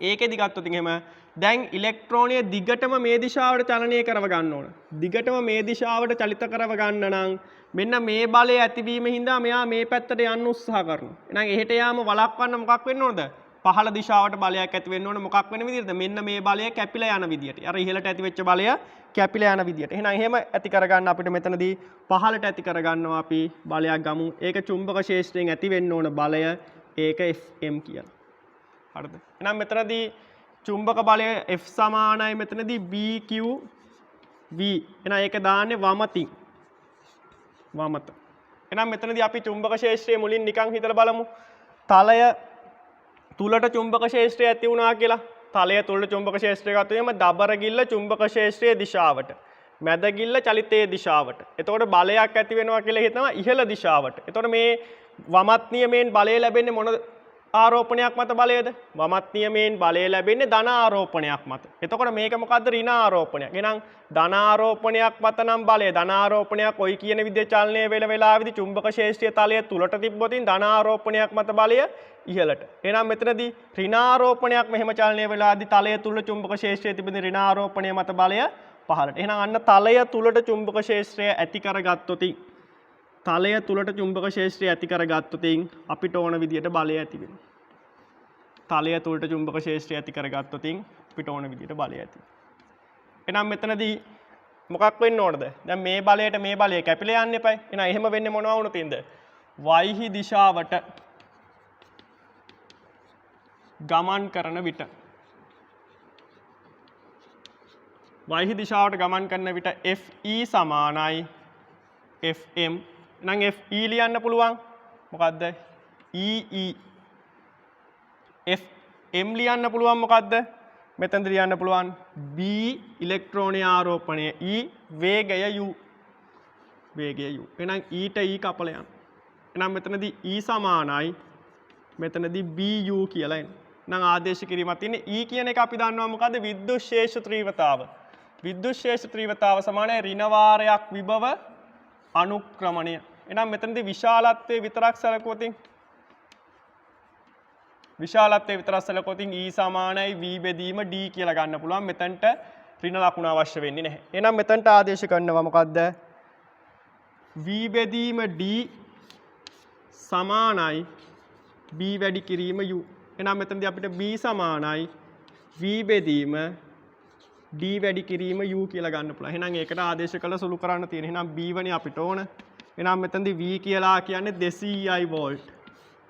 ඒකෙදි ගත්තොතින් එහෙම දැන් ඉලෙක්ට්‍රෝනය දිගටම මේ දිශාවට චලනය කරව ගන්න ඕන. දිගටම මේ දිශාවට චලිත කරව ගන්න නම් මෙන්න මේ බලය ඇතිවීම හින්දා මෙයා මේ පැත්තට යන්න උත්සාහ කරනවා. එහෙනම් එහෙට යාම වළක්වන්න මොකක් වෙන්න ඕනද? පහළ දිශාවට බලයක් ඇති වෙන්න ඕන. මොකක් වෙන විදිහටද? මෙන්න මේ බලය කැපිලා යන විදිහට. අර ඉහළට ඇති වෙච්ච බලය කැපිලා යන විදිහට. එහෙනම් එහෙම ඇති කරගන්න අපිට මෙතනදී පහළට ඇති කරගන්නවා අපි බලයක් ගමු. ඒක චුම්බක ක්ෂේත්‍රයෙන් ඇති වෙන්න ඕන බලය. ඒක Fm කියලා. හරිද? එහෙනම් මෙතනදී චුම්බක බලය F සමානයි මෙතනදී BQV. එහෙනම් ඒක දාන්නේ වමතින්. වමත. එහෙනම් මෙතනදී අපි චුම්බක ක්ෂේත්‍රයේ මුලින් නිකන් හිතලා බලමු. තලය තුලට චුම්බක ක්ෂේත්‍රය ඇති වුණා කියලා. තලය තුලට චුම්බක ක්ෂේත්‍රය ගත්තොත් එහෙම දබර ගිල්ල චුම්බක ක්ෂේත්‍රයේ දිශාවට. මැද ගිල්ල චලිතයේ දිශාවට. එතකොට බලයක් ඇති වෙනවා කියලා හිතනවා ඉහළ දිශාවට. එතකොට මේ වමත් නියමයෙන් බලය ලැබෙන්නේ මොන ආරෝපණයක් මත බලයද? වමත් නියමයෙන් බලය ලැබෙන්නේ ධන ආරෝපණයක් මත. එතකොට මේක මොකද්ද? ඍණ ආරෝපණයක්. එහෙනම් ධන ආරෝපණයක් මත නම් බලය ධන ආරෝපණයක් ඔයි කියන විදිහේ චලනය වෙන වෙලාවෙදි චුම්බක ක්ෂේත්‍රයේ තලය තුලට තිබ්බොතින් ධන ආරෝපණයක් මත බලය ඉහළට. එහෙනම් මෙතනදී ඍණ ආරෝපණයක් මෙහෙම චලනය වෙලාදී තලය තුල චුම්බක ක්ෂේත්‍රයේ තිබෙන ඍණ ආරෝපණය මත බලය පහළට. එහෙනම් අන්න තලය තුලට චුම්බක ක්ෂේත්‍රය ඇති කරගත්තොතින් තලය තුලට චුම්බක ක්ෂේත්‍රය ඇති කරගත්තොතින් අපිට ඕන විදිහට බලය ඇති වෙනවා. තලය තුලට චුම්බක ක්ෂේත්‍රය ඇති කරගත්තොතින් අපිට ඕන විදිහට බලය ඇති. එහෙනම් මෙතනදී මොකක් වෙන්න ඕනද? දැන් මේ බලයට මේ බලය කැපිලා යන්න එපයි. එහෙනම් එහෙම වෙන්නේ මොනවා වුණොතින්ද? වයිහි දිශාවට ගමන් කරන විට වයිහි දිශාවට ගමන් කරන විට Fe සමානයි Fm. එහෙනම් Fe ලියන්න පුළුවන්. මොකද්ද? Ee. Fm ලියන්න පුළුවන් මොකද්ද? මෙතනද ලියන්න පුළුවන් B ඉලෙක්ට්‍රෝනීය ආරෝපණය E වේගය u. වේගය u. එහෙනම් E ට E කපල යන්න. එහෙනම් මෙතනදී E සමානයි මෙතනදී Bu කියලා එන්නේ. එහෙනම් ආදේශ කිරීමක් තියෙන්නේ E කියන එක අපි දන්නවා මොකද්ද? විද්‍යුත් ක්ෂේත්‍ර තීව්‍රතාව. විද්‍යුත් ක්ෂේත්‍ර තීව්‍රතාව සමානයි ඍණ වාරයක් විභව අනුක්‍රමණය. එහෙනම් මෙතනදී විශාලත්වයේ විතරක් සැලකුවොතින් විශාලත්වයේ විතරක් සැලකුවොතින් E සමානයි V බෙදීම D කියලා ගන්න පුළුවන්. මෙතනට ඍණ ලකුණ අවශ්‍ය වෙන්නේ නැහැ. එහෙනම් මෙතනට ආදේශ කරනවා මොකද්ද? v බෙදීම d සමානයි b වැඩි කිරීම u. එහෙනම් මෙතනදී අපිට b සමානයි v බෙදීම d වැඩි කිරීම u කියලා ගන්න පුළුවන්. එහෙනම් ඒකට ආදේශ කළ සුළු කරන්න තියෙන. එහෙනම් b වනේ අපිට ඕන. එහෙනම් මෙතනදී v කියලා කියන්නේ 200i වෝල්ට්.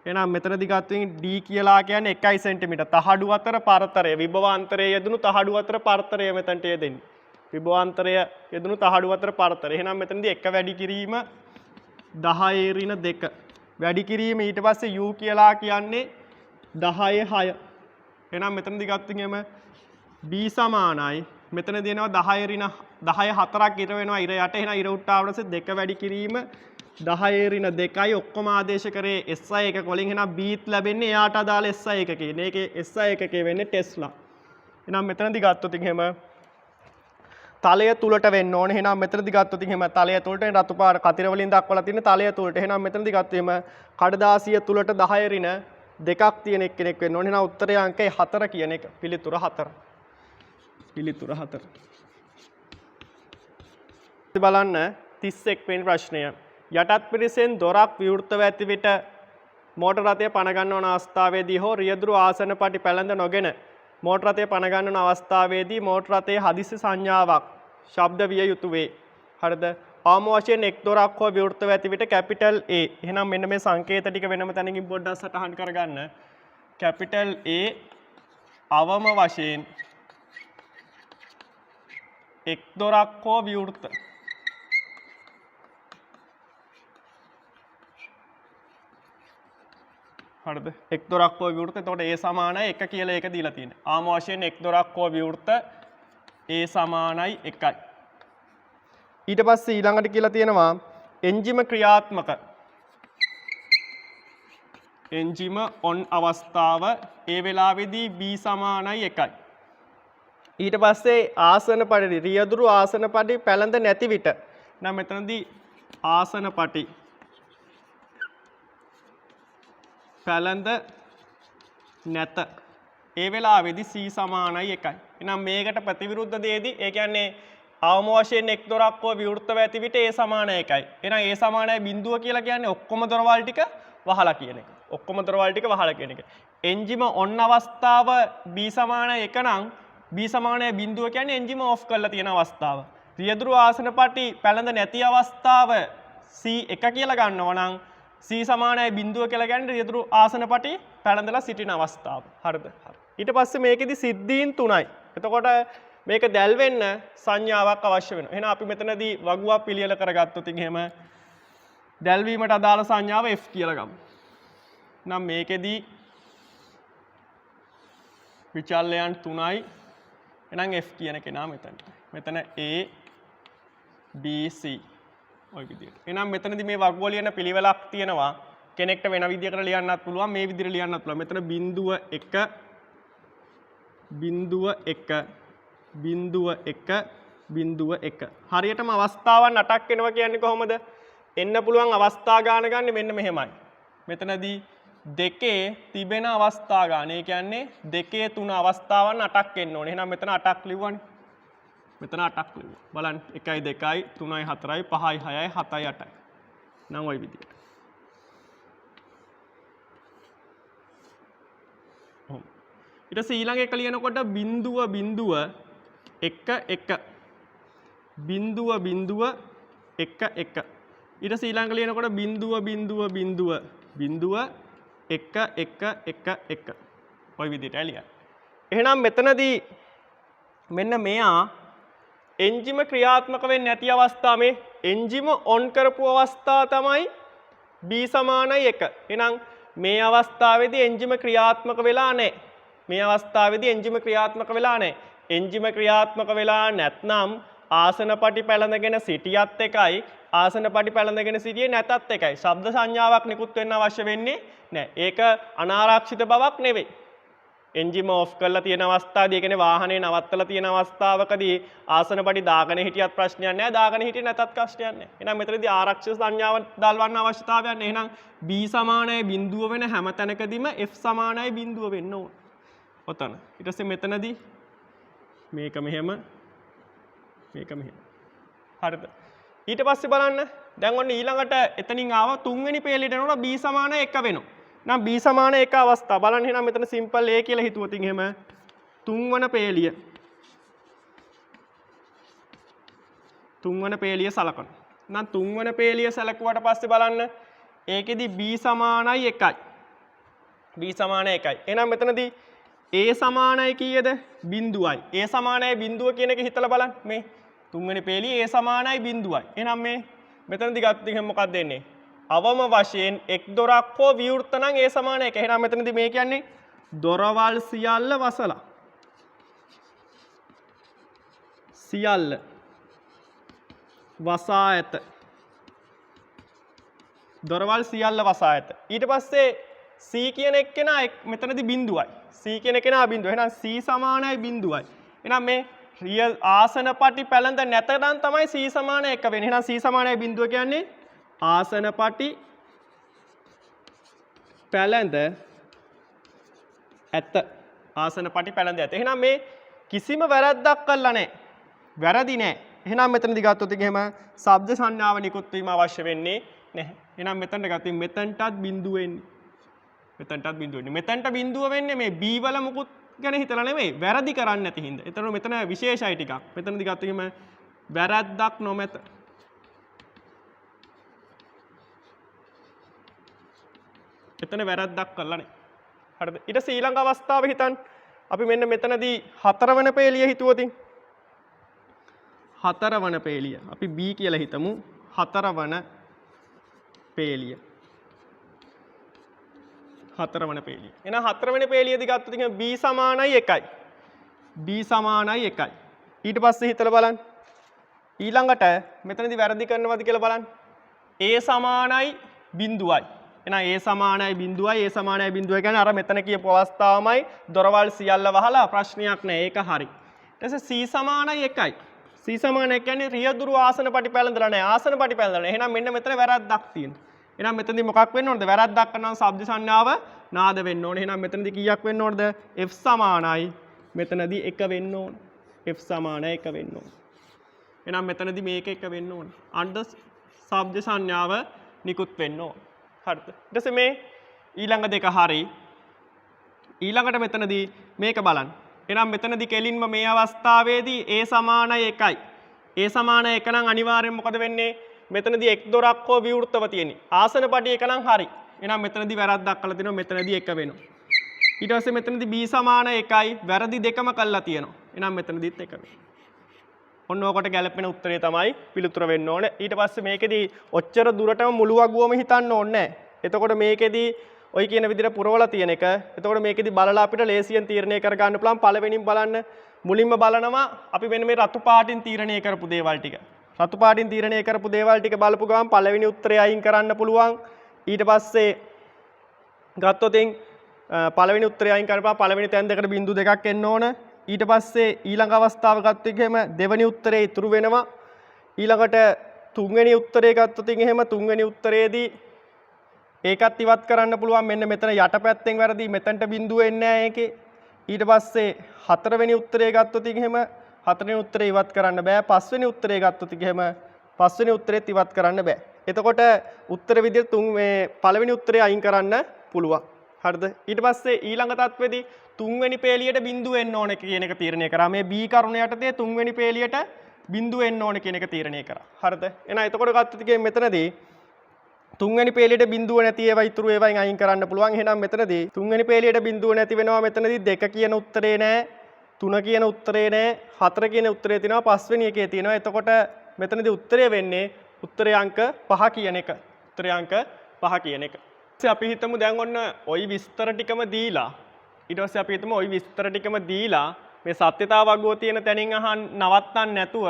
එහෙනම් මෙතනදී ගත්තොත් d කියලා කියන්නේ 1 සෙන්ටිමීටර්. තහඩු අතර පරතරය විභවාන්තරයේ යෙදුණු තහඩු අතර පරතරය මෙතනට යෙදෙන්නේ. විභවාන්තරය යෙදුණු තහඩු අතර පරතරය. එහෙනම් මෙතනදී 1 වැඩි කිරීම 10 ඍණ 2. වැඩි කිරීම ඊට පස්සේ u කියලා කියන්නේ 10 6. එහෙනම් මෙතනදී ගත්තොත් එහෙම b සමානයි මෙතන දෙනවා 10 ඍණ 10 4ක් ඉර වෙනවා ඉර යට. එහෙනම් ඉර උට්ට ආවට පස්සේ 2 වැඩි කිරීම 10 ඍණ 2යි ඔක්කොම ආදේශ කරේ SI එකක වලින්. එහෙනම් b ලැබෙන්නේ එයාට අදාළ SI එකකේ. මේකේ SI එකකේ වෙන්නේ ටෙස්ලා. එහෙනම් මෙතනදී ගත්තොත් එහෙම තලය තුලට වෙන්න ඕනේ. එහෙනම් මෙතනදී ගත්තොත් එහෙම තලය තුලට රතු පාට කතිර වලින් දක්වලා තියෙන තලය තුලට. එහෙනම් මෙතනදී ගත්තොත් එහෙම කඩදාසිය තුලට 10 ඍණ 2ක් තියෙන එක්කෙනෙක් වෙන්න ඕනේ. එහෙනම් උත්තරයේ අංකය 4 කියන එක. පිළිතුර 4. පිළිතුර 4. බලන්න 31 වෙනි ප්‍රශ්නය. යටත් පිරිසෙන් දොරක් විවෘතව ඇති විට මෝටර රථය පණ ගන්නවන අවස්ථාවේදී හෝ රියදුරු ආසන පටි පැළඳ නොගෙන මෝටර රථය පණ ගන්නවන අවස්ථාවේදී මෝටර රථයේ හදිසි සංඥාවක් ශබ්ද විය යුතු වේ. හරිද? අවම වශයෙන් එක් දොරක් හෝ විවෘතව ඇති විට කැපිටල් A. එහෙනම් මෙන්න මේ සංකේත ටික වෙනම තැනකින් පොඩ්ඩක් සටහන් කරගන්න. කැපිටල් A අවම වශයෙන් එක් දොරක් හෝ විවෘත හරිද? එක් දොරක් හෝ විවෘත. එතකොට A සමානයි 1 කියලා ඒක දීලා තියෙනවා. ආම වශයෙන් එක් දොරක් හෝ විවෘත A සමානයි 1යි. ඊට පස්සේ ඊළඟට කියලා තියෙනවා එන්ජිම ක්‍රියාත්මක. එන්ජිම ඔන් අවස්ථාව ඒ වෙලාවේදී B සමානයි 1යි. ඊට පස්සේ ආසන පටි රියදුරු ආසන පටි පැළඳ නැති විට නම් මෙතනදී ආසන පටි පැළඳ නැත. ඒ වෙලාවේදී C සමානයි 1යි. එහෙනම් මේකට ප්‍රතිවිරුද්ධ දෙයේදී ඒ කියන්නේ අවම වශයෙන් එක් දොරක් හෝ විවෘතව ඇති විට A සමානයි 1යි. එහෙනම් A සමානයි බිඳුව කියලා කියන්නේ ඔක්කොම දොරවල් ටික වහලා කියන එක. ඔක්කොම දොරවල් ටික වහලා කියන එක. එන්ජිම ඔන් අවස්ථාව B සමානයි 1 නම් B සමානයි බිඳුව කියන්නේ එන්ජිම ඔෆ් කරලා තියෙන අවස්ථාව. රියදුරු ආසන පටි පැළඳ නැති අවස්ථාව C 1 කියලා ගන්නවා නම් C සමානයි බිඳුව කියලා කියන්නේ රියදුරු ආසන පටි පැළඳලා සිටින අවස්ථාව. හරිද? හරි. ඊට පස්සේ මේකෙදි සිද්ධීන් 3යි. එතකොට මේක දැල් වෙන්න සංඥාවක් අවශ්‍ය වෙනවා. එහෙනම් අපි මෙතනදී වගුවක් පිළියෙල කරගත්තොත් එහෙම දැල්වීමට අදාළ සංඥාව F කියලා ගමු. නම් මේකෙදී විචල්‍යයන් 3යි. එහෙනම් F කියන කෙනා මෙතන. මෙතන A B C ඔය විදිහට. එහෙනම් මෙතනදී මේ වගුව ලියන පිළිවෙලක් තියෙනවා. කෙනෙක්ට වෙන විදිහකට ලියන්නත් පුළුවන්, මේ විදිහට ලියන්නත් පුළුවන්. මෙතන බිඳුව 1 බිඳුව 1 බිඳුව 1 බිඳුව 1. හරියටම අවස්ථාවන් 8ක් එනවා කියන්නේ කොහොමද? එන්න පුළුවන් අවස්ථා ගාන ගන්න මෙන්න මෙහෙමයි. මෙතනදී දෙකේ තිබෙන අවස්ථා ගාන. ඒ කියන්නේ දෙකේ තුන අවස්ථාවන් 8ක් එන්න ඕනේ. එහෙනම් මෙතන 8ක් ලිව්වනේ. මෙතන 8ක් ලිව්වා. බලන්න 1යි 2යි 3යි 4යි 5යි 6යි 7යි 8යි. නම් ওই විදිහට. ඊට පස්සේ ඊළඟ එක ලියනකොට බිඳුව බිඳුව 1 1 බිඳුව බිඳුව 1 1 ඊට පස්සේ ඊළඟ ලියනකොට බිඳුව බිඳුව බිඳුව බිඳුව 1 1 1 1 ඔය විදිහට ලියන්න. එහෙනම් මෙතනදී මෙන්න මෙයා එන්ජිම ක්‍රියාත්මක වෙන්නේ නැති අවස්ථාව මේ එන්ජිම ඔන් කරපු අවස්ථාව තමයි B සමානයි 1. එහෙනම් මේ අවස්ථාවේදී එන්ජිම ක්‍රියාත්මක වෙලා නැහැ. මේ අවස්ථාවේදී එන්ජිම ක්‍රියාත්මක වෙලා නැහැ. එන්ජිම ක්‍රියාත්මක වෙලා නැත්නම් ආසන පටි පැළඳගෙන සිටියත් එකයි ආසන පටි පැළඳගෙන සිටියේ නැතත් එකයි. ශබ්ද සංඥාවක් නිකුත් වෙන්න අවශ්‍ය වෙන්නේ නැහැ. ඒක අනාරක්ෂිත බවක් නෙවෙයි. එන්ජිම ඔෆ් කරලා තියෙන අවස්ථාවේදී, ඒ කියන්නේ වාහනේ නවත්තලා තියෙන අවස්ථාවකදී ආසන පටි දාගෙන හිටියත් ප්‍රශ්නයක් නැහැ, දාගෙන හිටියේ නැතත් ප්‍රශ්නයක් නැහැ. එහෙනම් මෙතනදී ආරක්ෂක සංඥාව දල්වන්න අවශ්‍යතාවයක් නැහැ. එහෙනම් B සමානයි බිඳුව වෙන හැම තැනකදීම F සමානයි බිඳුව වෙන්න ඕන. ඔතන. ඊට පස්සේ මෙතනදී මේක මෙහෙම මේක මෙහෙම. හරිද? ඊට පස්සේ බලන්න දැන් ඔන්න ඊළඟට එතනින් ආව තුන්වෙනි පේලියට එනකොට b සමාන 1 වෙනවා. නම් b සමාන 1 අවස්ථාව බලන්න එහෙනම් මෙතන සිම්පල් a කියලා හිතුවොත් එහෙම තුන්වන පේලිය සලකනවා. නම් තුන්වන පේලිය සලකුවට පස්සේ බලන්න ඒකෙදි b සමානයි 1යි. b සමාන 1යි. එහෙනම් මෙතනදී a සමානයි කීයද? බිඳුවයි. a සමානයි බිඳුව කියන එක හිතලා බලන්න. මේ තුන්වෙනි පේලිය a සමානයි බිඳුවයි. එහෙනම් මේ මෙතනදී ගත්තොත් එහෙනම් මොකක්ද වෙන්නේ? අවම වශයෙන් එක් දොරක් හෝ විවෘත නම් a සමාන 1. එහෙනම් මෙතනදී මේ කියන්නේ දොරවල් සියල්ල වසලා. සියල්ල වසා ඇත. දොරවල් සියල්ල වසා ඇත. ඊට පස්සේ c කියන එක්කෙනා මෙතනදී බිඳුවයි. c කියන කෙනා බිඳුව. එහෙනම් c සමානයි බිඳුවයි. එහෙනම් මේ රියල් ආසනපටි පැලඳ නැතනම් තමයි c සමාන 1 වෙන්නේ. එහෙනම් c සමානයි බිඳුව කියන්නේ ආසනපටි පැලඳ ඇත. ආසනපටි පැලඳ ඇත. එහෙනම් මේ කිසිම වැරද්දක් කළා නැහැ. වැරදි නැහැ. එහෙනම් මෙතනදී ගත්තොත් එහෙම ශබ්ද සංඥාව නිකුත් වීම අවශ්‍ය වෙන්නේ නැහැ. එහෙනම් මෙතනට ගත්තොත් මෙතනටත් බිඳුව වෙන්නේ. මෙතනටත් බිඳුව වෙන්නේ. මෙතනට බිඳුව වෙන්නේ මේ b වල මුකුත් ගැන හිතලා නෙමෙයි. වැරදි කරන්නේ නැති හින්දා. ඒතර මෙතන විශේෂයි ටිකක්. මෙතනදී ගත්තොත් එහෙම වැරද්දක් නොමැත. එතන වැරද්දක් කළා නේ. හරිද? ඊට පස්සේ ඊළඟ අවස්ථාව හිතන්න. අපි මෙන්න මෙතනදී හතරවන පේලිය හිතුවොතින්. හතරවන පේලිය. අපි b කියලා හිතමු. හතරවන පේලිය. හතරවන පේලිය. එහෙනම් හතරවෙනි පේලියදී ගත්තොත් එහෙනම් b සමානයි 1යි. b සමානයි 1යි. ඊට පස්සේ හිතලා බලන්න. ඊළඟට මෙතනදී වැරදි කරනවද කියලා බලන්න. a සමානයි බිඳුවයි. එහෙනම් a සමානයි බිඳුවයි a සමානයි බිඳුවයි කියන්නේ අර මෙතන කියපු අවස්ථාවමයි දොරවල් සියල්ල වහලා ප්‍රශ්නයක් නැහැ. ඒක හරි. ඊට පස්සේ c සමානයි 1යි. c සමාන 1 කියන්නේ රියදුරු ආසනපටි පැලඳලා නැහැ. ආසනපටි පැලඳලා නැහැ. එහෙනම් මෙන්න මෙතන වැරද්දක් තියෙනවා. එහෙනම් මෙතනදී මොකක් වෙන්න ඕනද? වැරද්දක් කරනවා ශබ්ද සංඥාව නාද වෙන්න ඕනේ. එහෙනම් මෙතනදී කීයක් වෙන්න ඕනද? f සමානයි මෙතනදී 1 වෙන්න ඕන. f සමානයි 1 වෙන්න ඕන. එහෙනම් මෙතනදී මේක 1 වෙන්න ඕන. අන්න ශබ්ද සංඥාව නිකුත් වෙන්න ඕන. හරිද? ඊට පස්සේ මේ ඊළඟ දෙක හරි. ඊළඟට මෙතනදී මේක බලන්න. එහෙනම් මෙතනදී කෙලින්ම මේ අවස්ථාවේදී a සමානයි 1යි. a සමාන 1 නම් අනිවාර්යෙන් මොකද වෙන්නේ? මෙතනදී එක් දොරක් හෝ විවෘතව තියෙන්නේ. ආසනපටි 1 නම් හරි. එහෙනම් මෙතනදී වැරද්දක් කළා තියෙනවා. මෙතනදී 1 වෙනවා. ඊට පස්සේ මෙතනදී b සමාන 1යි. වැරදි දෙකම කළා තියෙනවා. එහෙනම් මෙතනදීත් 1 වෙනවා. ඔන්න ඕකට ගැලපෙන උත්තරේ තමයි පිළිතුර වෙන්න ඕනේ. ඊට පස්සේ මේකෙදී ඔච්චර දුරටම මුළු වගුවම හිතන්න ඕනේ නැහැ. එතකොට මේකෙදී ඔය කියන විදිහට පුරවලා තියෙන එක. එතකොට මේකෙදී බලලා අපිට ලේසියෙන් තීරණය කර ගන්න පුළුවන්. පළවෙනිම බලන්න මුලින්ම බලනවා අපි මෙන්න මේ රතු පාටින් තීරණය කරපු දේවල් ටික. රතු පාටින් තීරණය කරපු දේවල් ටික බලපු ගමන් පළවෙනි උත්තරය අයින් කරන්න පුළුවන්. ඊට පස්සේ ගත්තොත් පළවෙනි උත්තරය අයින් කරපුවා පළවෙනි තැන් දෙකට බිංදු දෙකක් එන්න ඕන. ඊට පස්සේ ඊළඟ අවස්ථාව ගත්තොත් එහෙම දෙවෙනි උත්තරේ ඉතුරු වෙනවා. ඊළඟට තුන්වෙනි උත්තරේ ගත්තොත් එහෙම තුන්වෙනි උත්තරේදී ඒකත් ඉවත් කරන්න පුළුවන්. මෙන්න මෙතන යටපැත්තෙන් වැරදි මෙතනට බිංදුව එන්නේ නැහැ ඒකේ. ඊට පස්සේ හතරවෙනි උත්තරේ ගත්තොත් එහෙම හතරවෙනි උත්තරේ ඉවත් කරන්න බෑ. පස්වෙනි උත්තරේ ගත්තොත් එහෙම පස්වෙනි උත්තරේත් ඉවත් කරන්න බෑ. එතකොට උත්තර විදිහට පළවෙනි උත්තරේ අයින් කරන්න පුළුවන්. හරිද? ඊට පස්සේ ඊළඟ තත්ත්වෙදී තුන්වෙනි පේලියට බිංදුව එන්න ඕනේ කියන එක තීරණය කරා. මේ b කරුණ යටතේ තුන්වෙනි පේලියට බිංදුව එන්න ඕනේ කියන එක තීරණය කරා. හරිද? එහෙනම් එතකොට ගත්තොත් මෙතනදී තුන්වෙනි පේලියට බිංදුව නැති ඒවා ඉතුරු ඒවායින් අයින් කරන්න පුළුවන්. එහෙනම් මෙතනදී තුන්වෙනි පේලියට බිංදුව නැති වෙනවා. මෙතනදී 2 කියන උත්තරේ නැහැ. 3 කියන උත්තරේ නැහැ. 4 කියන උත්තරේ තියෙනවා. 5 වෙනි එකේ තියෙනවා. එතකොට මෙතනදී උත්තරය වෙන්නේ උත්තරේ අංක 5 කියන එක. උත්තරේ අංක 5 කියන එක. ඊට අපි හිතමු දැන් ඔන්න ওই විස්තර ටිකම දීලා ඊට පස්සේ අපි හිතමු ওই විස්තර ටිකම දීලා මේ සත්‍යතාව වගුව තියෙන තැනින් නවත්තන්න නැතුව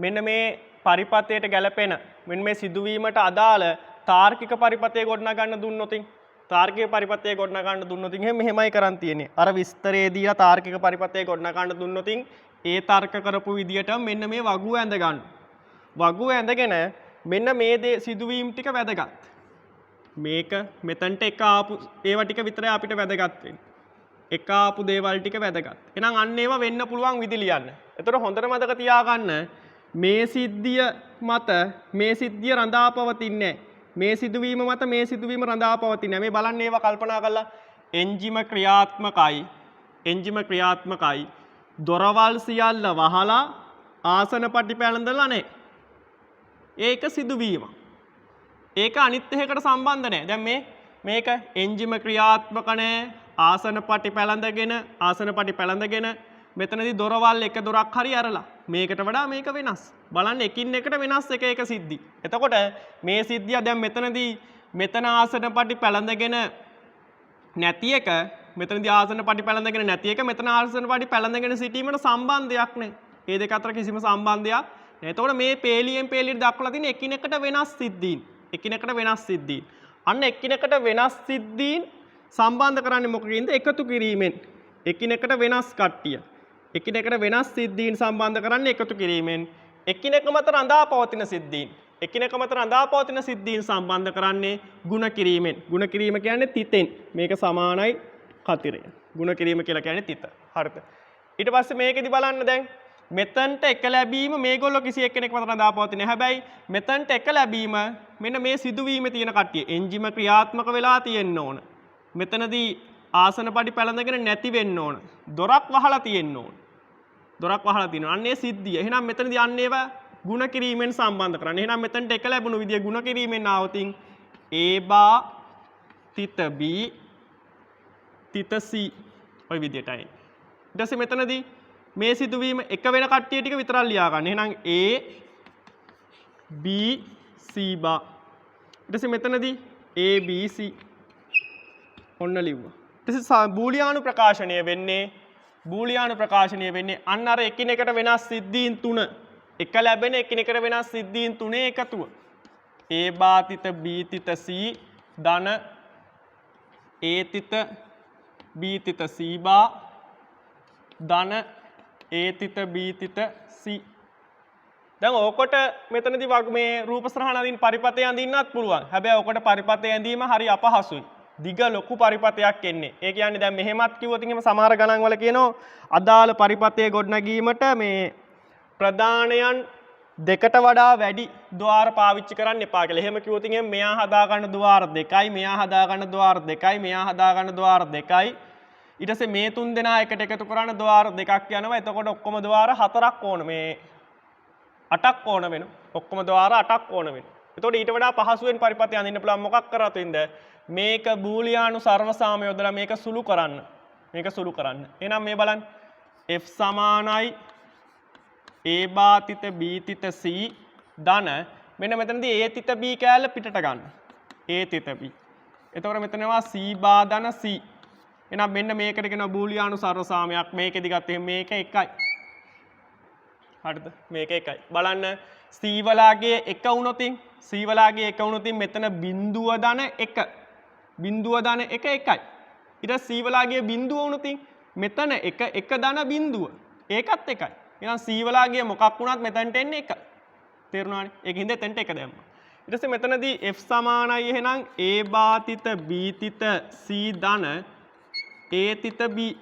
මෙන්න මේ පරිපතයට ගැලපෙන මෙන්න මේ සිදුවීමට අදාළ තාර්කික පරිපතය ගොඩනගන්න දුන්නොතින් තාර්කික පරිපතය ගොඩනගන්න දුන්නොතින් මෙහෙමයි කරන් තියෙන්නේ. අර විස්තරයේ දීලා තාර්කික පරිපතය ගොඩනගන්න දුන්නොතින් ඒ තර්ක කරපු විදියට මෙන්න මේ වගුව ඇඳ ගන්න. වගුව ඇඳගෙන මෙන්න මේ සිදුවීම් ටික වැදගත්. මේක මෙතනට එක ආපු ඒවා ටික විතරයි අපිට වැදගත් වෙන්නේ. එක ආපු දේවල් ටික වැදගත්. එහෙනම් අන්න ඒවා වෙන්න පුළුවන් විදි ලියන්න. එතකොට හොඳට මතක තියාගන්න මේ සිද්ධිය මත මේ සිද්ධිය රඳා පවතින්නේ මේ සිදුවීම මත මේ සිදුවීම රඳා පවතින්නේ මේ බලන්න ඒවා කල්පනා කරලා එන්ජිම ක්‍රියාත්මකයි දොරවල් සියල්ල වහලා ආසන පටි පැළඳලා නැහැ ඒක සිදුවීම ඒක අනිත් එකකට සම්බන්ධ නැහැ දැන් මේක එන්ජිම ක්‍රියාත්මක නැහැ ආසන පටි පැළඳගෙන මෙතනදී දොරවල් එක දොරක් හරි අරලා මේකට වඩා මේක වෙනස් බලන්න එකින් එකට වෙනස් එක සිද්ධි එතකොට මේ සිද්ධිය දැන් මෙතන ආසන පටි පැළඳගෙන නැති එක මෙතනදී ආසන පටි පැළඳගෙන නැති එක මෙතන ආසන පටි පැළඳගෙන සිටීමට සම්බන්ධයක් නැහැ මේ දෙක අතර කිසිම සම්බන්ධයක් නැහැ එතකොට මේ පේලියෙන් පේලියට දක්වලා තියෙන එකිනෙකට වෙනස් සිද්ධීන් අන්න එකිනෙකට වෙනස් සිද්ධීන් සම්බන්ධ කරන්නේ මොකකින්ද එකතු කිරීමෙන් එකිනෙකට වෙනස් කට්ටිය එකිනෙකට වෙනස් සිද්ධීන් සම්බන්ධ කරන්නේ එකතු කිරීමෙන් එකිනෙක මත රඳා පවතින සිද්ධීන් සම්බන්ධ කරන්නේ ගුණ කිරීමෙන් ගුණ කිරීම කියන්නේ තිතෙන් මේක සමානයි කතිරය ගුණ කිරීම කියලා කියන්නේ තිත හරිද ඊට පස්සේ මේකෙදි බලන්න දැන් මෙතනට එක ලැබීම මේගොල්ලෝ කිසි එක්කෙනෙක් මත රඳා පවතින්නේ හැබැයි මෙතනට එක ලැබීම මෙන්න මේ සිදුවීමේ තියෙන කට්ටිය එන්ජිම ක්‍රියාත්මක වෙලා තියෙන්න ඕන මෙතනදී ආසන පටි පැළඳගෙන නැති වෙන්න ඕන දොරක් වහලා තියෙන්න ඕන අන්නේ සිද්ධිය එහෙනම් මෙතනදී අන්න ඒවා ගුණ කිරීමෙන් සම්බන්ධ කරන්නේ එහෙනම් මෙතනට එක ලැබුණු විදිය ගුණ කිරීමෙන් ආවොතින් a බා තිත b තිත c ඔය විදියටයි ඊට පස්සේ මෙතනදී මේ සිදුවීම එක වෙන කට්ටිය ටික විතරක් ලියා ගන්න එහෙනම් a b c බා ඊට පස්සේ මෙතනදී a b c ඔන්න ලිව්වා ඊට පස්සේ බූලියානු ප්‍රකාශනය වෙන්නේ අන්න අර එකිනෙකට වෙනස් සිද්ධීන් තුන එක ලැබෙන එකිනෙකට වෙනස් සිද්ධීන් තුනේ එකතුව a බා තිත b තිත c ධන a තිත b තිත c බා ධන a තිත b තිත c දැන් ඕකට මෙතනදී මේ රූප සරහන අඳින්න පරිපතය අඳින්නත් පුළුවන් හැබැයි ඕකට පරිපතය ඇඳීම හරි අපහසුයි දිග ලොකු පරිපතයක් එන්නේ ඒ කියන්නේ දැන් මෙහෙමත් කිව්වොත් එහෙම සමහර ගණන් වල කියනවා අදාළ පරිපතය ගොඩනැගීමට මේ ප්‍රදානයන් දෙකට වඩා වැඩි ద్వාර පාවිච්චි කරන්න එපා කියලා. එහෙම කිව්වොත් එහෙම මෙයා හදා ගන්න ద్వාර දෙකයි, මෙයා හදා ගන්න ద్వාර දෙකයි, මෙයා හදා ගන්න ద్వාර දෙකයි. ඊට පස්සේ මේ තුන් දෙනා එකට එකතු කරන ద్వාර දෙකක් යනවා. එතකොට ඔක්කොම ద్వාර 4ක් ඕන මේ 8ක් ඕන වෙනවා. ඔක්කොම ద్వාර 8ක් ඕන වෙනවා. එතකොට ඊට වඩා පහසුවෙන් පරිපතය අඳින්න පුළුවන් මොකක් කරාතින්ද? මේක බූලියානු සර්වසාම යොදලා මේක සුළු කරන්න. එහෙනම් මේ බලන්න f සමානයි a බා තිත b තිත c ධන මෙන්න මෙතනදී a තිත b කෑල්ල පිටට ගන්න. a තිත b. එතකොට මෙතනවා c බා ධන c. එහෙනම් මෙන්න මේකට කියනවා බූලියානු සර්වසාමයක්. මේකෙදි ගත්තේ මේක එකයි. හරිද? මේක එකයි. බලන්න c වලාගේ එක වුණොතින් මෙතන බිඳුව ධන 1. බිඳුව ධන 1 එකයි. ඊට c වලාගේ බිඳුව වුණොතින් මෙතන එක ධන බිඳුව. ඒකත් එකයි. එහෙනම් c වලාගේ මොකක් වුණත් මෙතනට එන්නේ 1. තේරුණානේ? ඒකින්ද එතනට 1 දැම්මා. ඊට පස්සේ මෙතනදී f සමානයි එහෙනම් a බා තිත b තිත c ධන a තිත b.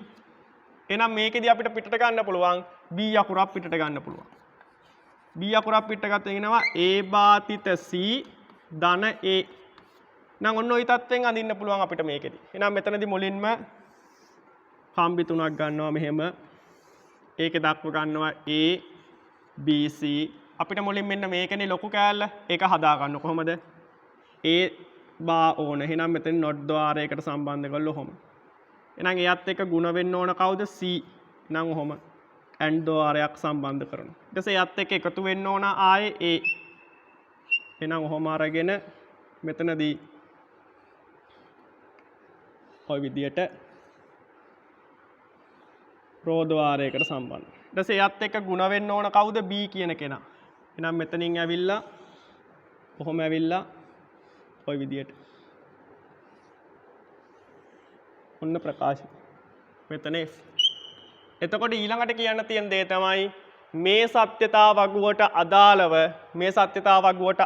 එහෙනම් මේකෙදී අපිට පිටට ගන්න පුළුවන් b අකුරක් පිටට ගන්න පුළුවන්. b අකුරක් පිටට ගත්තොත් එනවා a බා තිත c ධන a. නම් ඔන්න ওই තත්වෙන් අඳින්න පුළුවන් අපිට මේකෙදී. එහෙනම් මෙතනදී මුලින්ම කම්බි තුනක් ගන්නවා මෙහෙම. ඒකේ දක්ව ගන්නවා a b c. අපිට මුලින් මෙන්න මේකනේ ලොකු කෑල්ල. ඒක හදා ගන්න කොහොමද? a බා ඕන. එහෙනම් මෙතන not ద్వාරයකට සම්බන්ධ කරලා ඔහොම. එහෙනම් එයත් එක්ක ಗುಣ වෙන්න ඕන කවුද? c. එහෙනම් ඔහොම and ద్వාරයක් සම්බන්ධ කරනවා. ඊට පස්සේ එයත් එක්ක එකතු වෙන්න ඕන ආයේ a. එහෙනම් ඔහොම අරගෙන මෙතනදී ඔය විදියට රෝධවාරයකට සම්බන්ධ. ඊට පස්සේ එයත් එක්ක ಗುಣ වෙන්න ඕන කවුද? b කියන කෙනා. එහෙනම් මෙතනින් ඇවිල්ලා කොහොම ඇවිල්ලා ඔය විදියට. ඔන්න ප්‍රකාශ. මෙතන f. එතකොට ඊළඟට කියන්න තියෙන දේ තමයි මේ සත්‍යතා වගුවට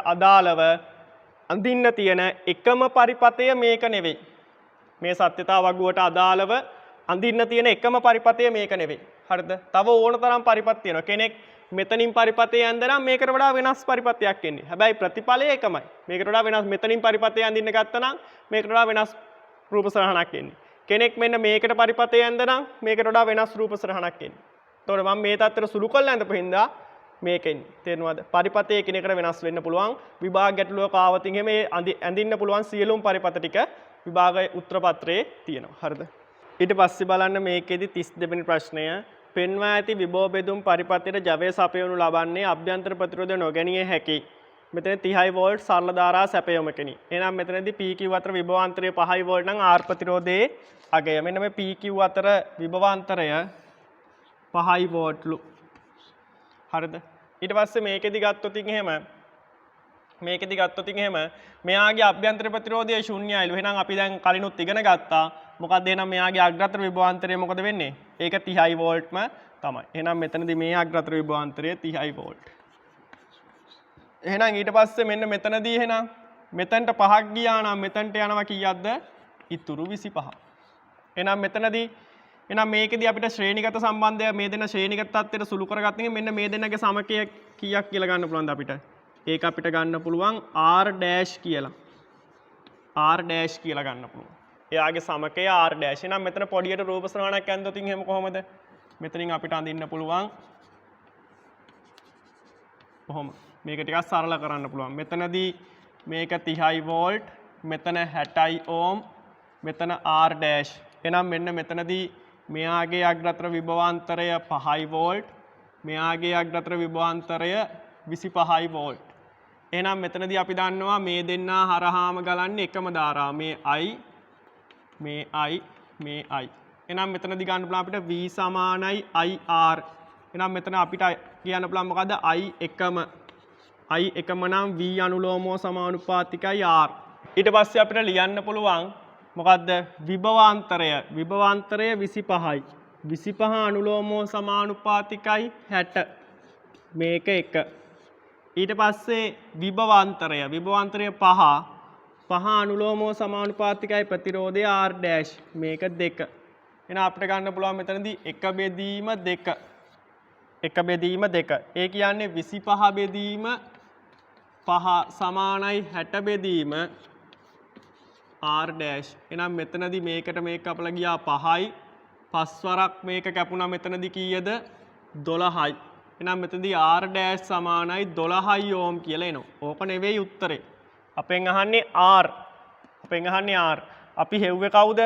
අදාළව අඳින්න තියෙන එකම පරිපතය මේක නෙවෙයි. මේ සත්‍යතා වගුවට අදාළව අඳින්න තියෙන එකම පරිපතය මේක නෙවෙයි. හරිද? තව ඕන තරම් පරිපත් තියෙනවා. කෙනෙක් මෙතනින් පරිපතේ යන්න නම් මේකට වඩා වෙනස් පරිපතයක් එන්නේ. හැබැයි ප්‍රතිඵලය එකමයි. මේකට වඩා වෙනස් මෙතනින් පරිපතේ යන්න ගත්තා නම් මේකට වඩා වෙනස් රූප සරහනක් එන්නේ. කෙනෙක් මෙන්න මේකට පරිපතේ යන්න නම් මේකට වඩා වෙනස් රූප සරහනක් එන්නේ. එතකොට මම මේ තත්තර සුළු කරලා ඉඳපු හින්දා මේකෙන්නේ. තේරෙනවද? පරිපතේ එකිනෙකට වෙනස් වෙන්න පුළුවන්. විභාග ගැටලුවක ආවතින් එහෙම ඇඳින්න පුළුවන් සියලුම පරිපත ටික විභාගයේ උත්තර පත්‍රයේ තියෙනවා. හරිද? ඊට පස්සේ බලන්න මේකෙදි 32 වෙනි ප්‍රශ්නය. පෙන්වා ඇති විභව බෙදුම් පරිපතයට ජවය සපයවනු ලබන්නේ අභ්‍යන්තර ප්‍රතිරෝධය නොගැනීමේ හැකි. මෙතන 30 වෝල්ට් සරල ධාරා සැපයීමකනි. එහෙනම් මෙතනදී PQ අතර විභවාන්තරය 5 වෝල්ට් නම් R ප්‍රතිරෝධයේ අගය. මෙන්න මේ PQ අතර විභවාන්තරය 5 වෝල්ට්ලු. හරිද? ඊට පස්සේ මේකෙදි ගත්තොත් එහෙම මෙයාගේ අභ්‍යන්තර ප්‍රතිරෝධය ශුන්‍යයිලු. එහෙනම් අපි දැන් කලිනුත් ඉගෙන ගත්තා. මොකක්ද එහෙනම් මෙයාගේ අග්‍රතර විභවාන්තරය මොකද වෙන්නේ? ඒක 30 වෝල්ට්ම තමයි. එහෙනම් මෙතනදී මේ අග්‍රතර විභවාන්තරය 30 වෝල්ට්. එහෙනම් ඊට පස්සේ මෙන්න මෙතනදී එහෙනම් මෙතනට 5ක් ගියා නම් මෙතනට යනවා කීයක්ද? ඉතුරු 25. එහෙනම් මෙතනදී එහෙනම් මේකෙදී අපිට ශ්‍රේණිගත සම්බන්ධය මේ දෙන ශ්‍රේණිගත තත්ත්වයට සුළු කරගත්තම මෙන්න මේ දෙන්නගේ සමකය කීයක් කියලා ගන්න පුළුවන්ද අපිට? ඒක අපිට ගන්න පුළුවන් R dash කියලා. R dash කියලා ගන්න පුළුවන්. එයාගේ සමකය R dash. එහෙනම් මෙතන පොඩියට රූප සරණක් ඇන්දොත් එහෙම කොහොමද? මෙතනින් අපිට අඳින්න පුළුවන්. කොහොම? මේක ටිකක් සරල කරන්න පුළුවන්. මෙතනදී මේක 30 වෝල්ට්, මෙතන 60 ඕම්, මෙතන R dash. එහෙනම් මෙන්න මෙතනදී මෙයාගේ අග්‍රතර විභවාන්තරය 5 වෝල්ට්, මෙයාගේ අග්‍රතර විභවාන්තරය 25 වෝල්ට්. එහෙනම් මෙතනදී අපි දන්නවා මේ දෙන්නා හරහාම ගලන්නේ එකම ධාරාව. මේ I මේ I. එහෙනම් මෙතනදී ගන්න පුළුවන් අපිට V සමානයි IR. එහෙනම් මෙතන අපිට කියන්න පුළුවන් මොකද්ද? I එකම නම් V අනුලෝමෝ සමානුපාතිකයි R. ඊට පස්සේ අපිට ලියන්න පුළුවන් මොකද්ද? විභවාන්තරය 25යි. 25 අනුලෝමෝ සමානුපාතිකයි 60. මේක 1. ඊට පස්සේ විභවාන්තරය 5 අනුලෝමෝ සමානුපාතිකයි ප්‍රතිරෝධය R dash. මේක 2. එහෙනම් අපිට ගන්න පුළුවන් මෙතනදී 1 බෙදීම 2. 1 බෙදීම 2. ඒ කියන්නේ 25 බෙදීම 5 සමානයි 60 බෙදීම R dash. එහෙනම් මෙතනදී මේකට මේක අපලා ගියා 5යි. 5 වරක් මේක කැපුණා මෙතනදී කීයද? 12යි. එහෙනම් මෙතනදී R dash සමානයි 12 ඕම් කියලා එනවා. ඕක නෙවෙයි උත්තරේ. අපෙන් අහන්නේ R. අපි හෙව්වේ කවුද?